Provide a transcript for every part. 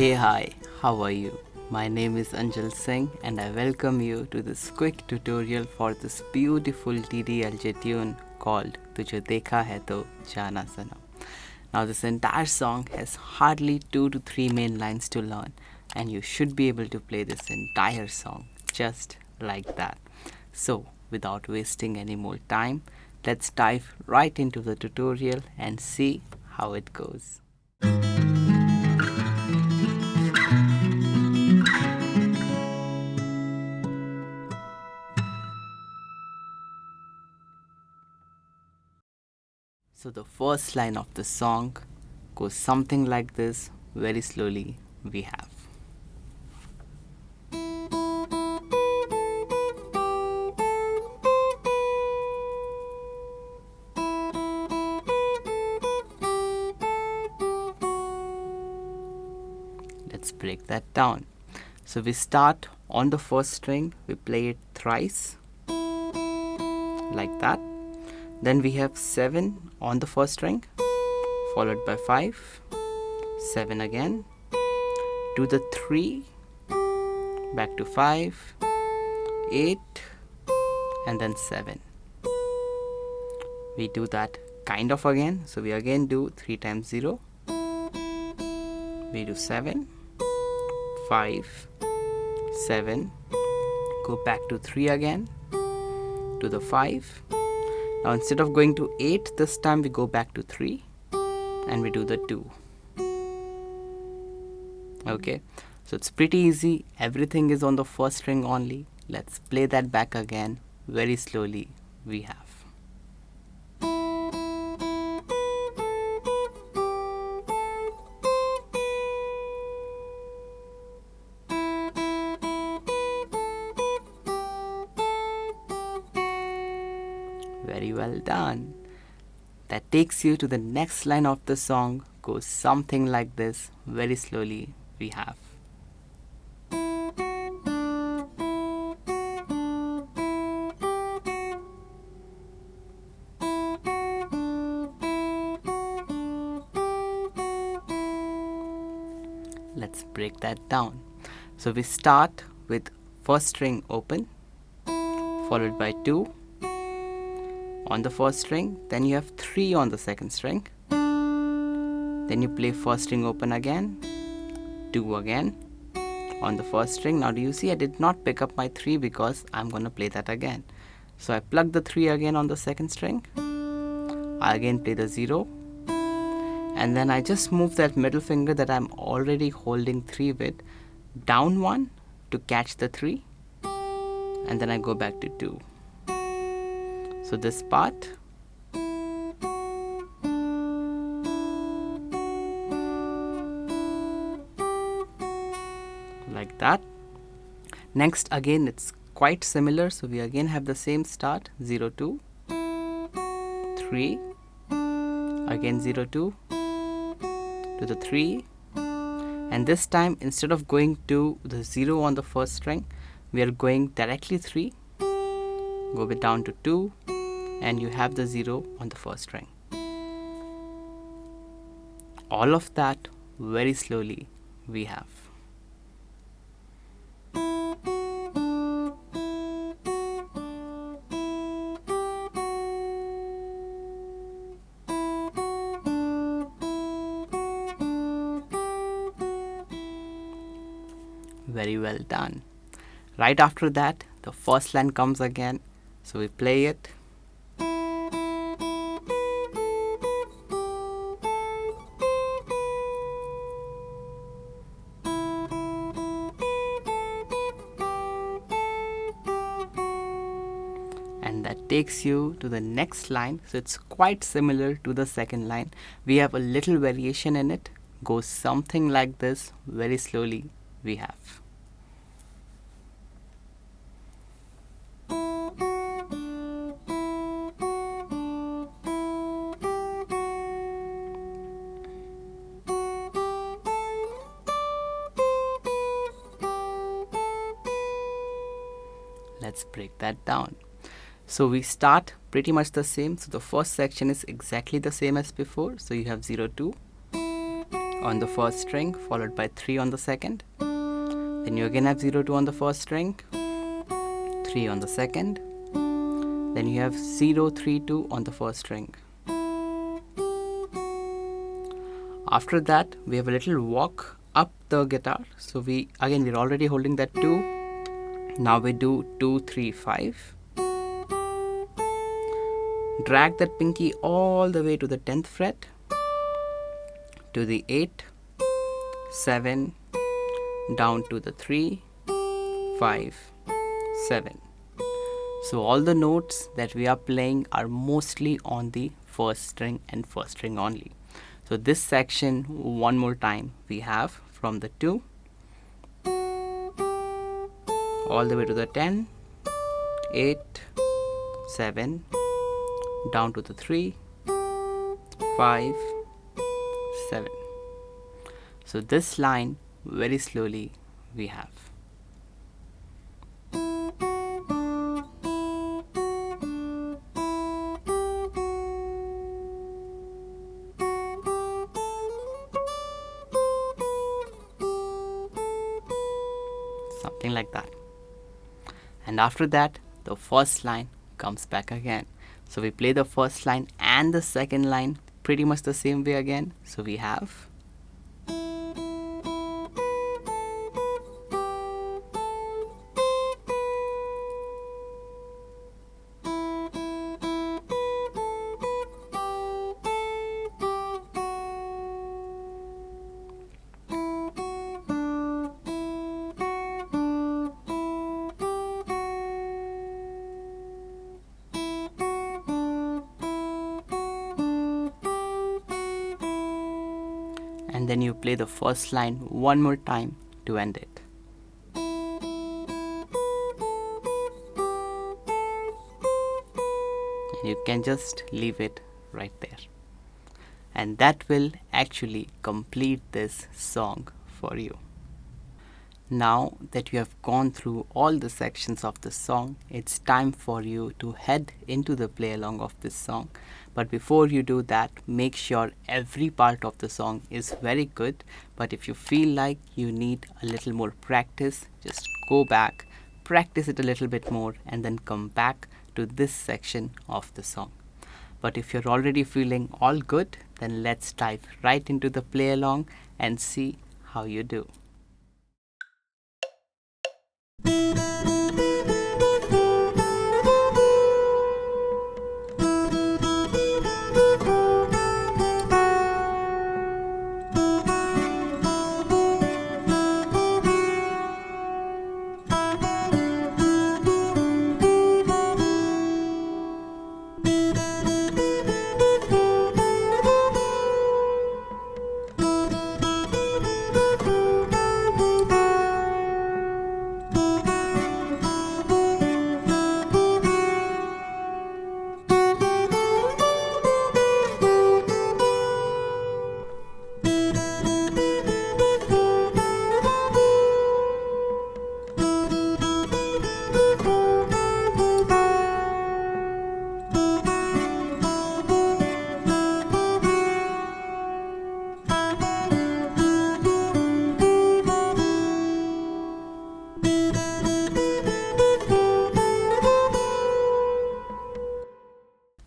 Hey, hi, how are you? My name is Anjal Singh and I welcome you to this quick tutorial for this beautiful DDLJ tune called Tujhe Dekha Toh, Jana Sanam. Now this entire song has hardly 2 to 3 main lines to learn and you should be able to play this entire song just like that. So without wasting any more time, let's dive right into the tutorial and see how it goes. So the first line of the song goes something like this. Very slowly we have. Let's break that down. So we start on the first string, we play it thrice like that. Then we have 7 on the first string, followed by 5, 7 again, to the 3, back to 5, 8, and then 7. We do that kind of again. So we again do 3 times 0. We do 7, 5, 7, go back to 3 again, to the 5. Now instead of going to 8 this time we go back to 3 and we do the 2. Okay, so it's pretty easy. Everything is on the first string only. Let's play that back again. Very slowly we have. Very well done. That takes you to the next line of the song. Goes something like this. Very slowly we have. Let's break that down. So we start with first string open, followed by 2 on the first string, then you have 3 on the second string, then you play first string open again, 2 again on the first string. Now do you see I did not pick up my 3 because I'm gonna play that again. So I plug the 3 again on the second string, I again play the 0, and then I just move that middle finger that I'm already holding 3 with down 1 to catch the 3, and then I go back to 2. So this part, like that. Next again it's quite similar, so we again have the same start, 0 2, 3, again 0 2, to the 3, and this time instead of going to the 0 on the first string, we are going directly 3, go bit down to 2, and you have the 0 on the first string. All of that very slowly we have. Very well done. Right after that, the first line comes again, so we play it. And that takes you to the next line. So it's quite similar to the second line. We have a little variation in it. Goes something like this. Very slowly we have. Let's break that down. So we start pretty much the same. So the first section is exactly the same as before. So you have 0 2 on the first string, followed by 3 on the second. Then you again have 0 2 on the first string, 3 on the second. Then you have 0 3 2 on the first string. After that, we have a little walk up the guitar. So we're already holding that 2. Now we do 2 3 5. Drag that pinky all the way to the 10th fret, to the 8, 7, down to the 3, 5, 7. So all the notes that we are playing are mostly on the first string and first string only. So this section, one more time, we have from the 2 all the way to the 10, 8, 7, down to the 3, 5, 7. So this line, very slowly we have. Something like that. And after that, the first line comes back again. So we play the first line and the second line pretty much the same way again. So we have and then you play the first line one more time to end it. And you can just leave it right there. And that will actually complete this song for you. Now that you have gone through all the sections of the song, it's time for you to head into the play along of this song. But before you do that, make sure every part of the song is very good. But if you feel like you need a little more practice, just go back, practice it a little bit more, and then come back to this section of the song. But if you're already feeling all good, then let's dive right into the play along and see how you do.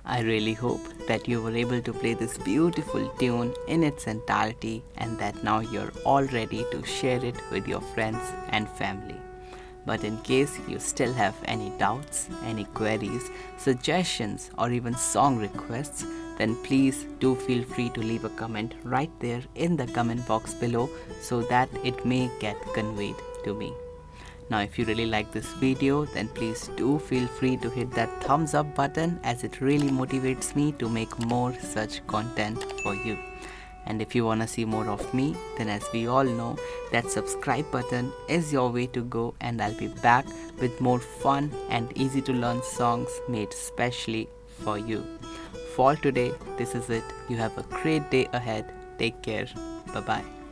I really hope that you were able to play this beautiful tune in its entirety and that now you're all ready to share it with your friends and family. But in case you still have any doubts, any queries, suggestions, or even song requests, then please do feel free to leave a comment right there in the comment box below so that it may get conveyed to me. Now if you really like this video, then please do feel free to hit that thumbs up button as it really motivates me to make more such content for you. And if you wanna see more of me, then as we all know, that subscribe button is your way to go, and I'll be back with more fun and easy to learn songs made specially for you. For today, this is it. You have a great day ahead. Take care. Bye-bye.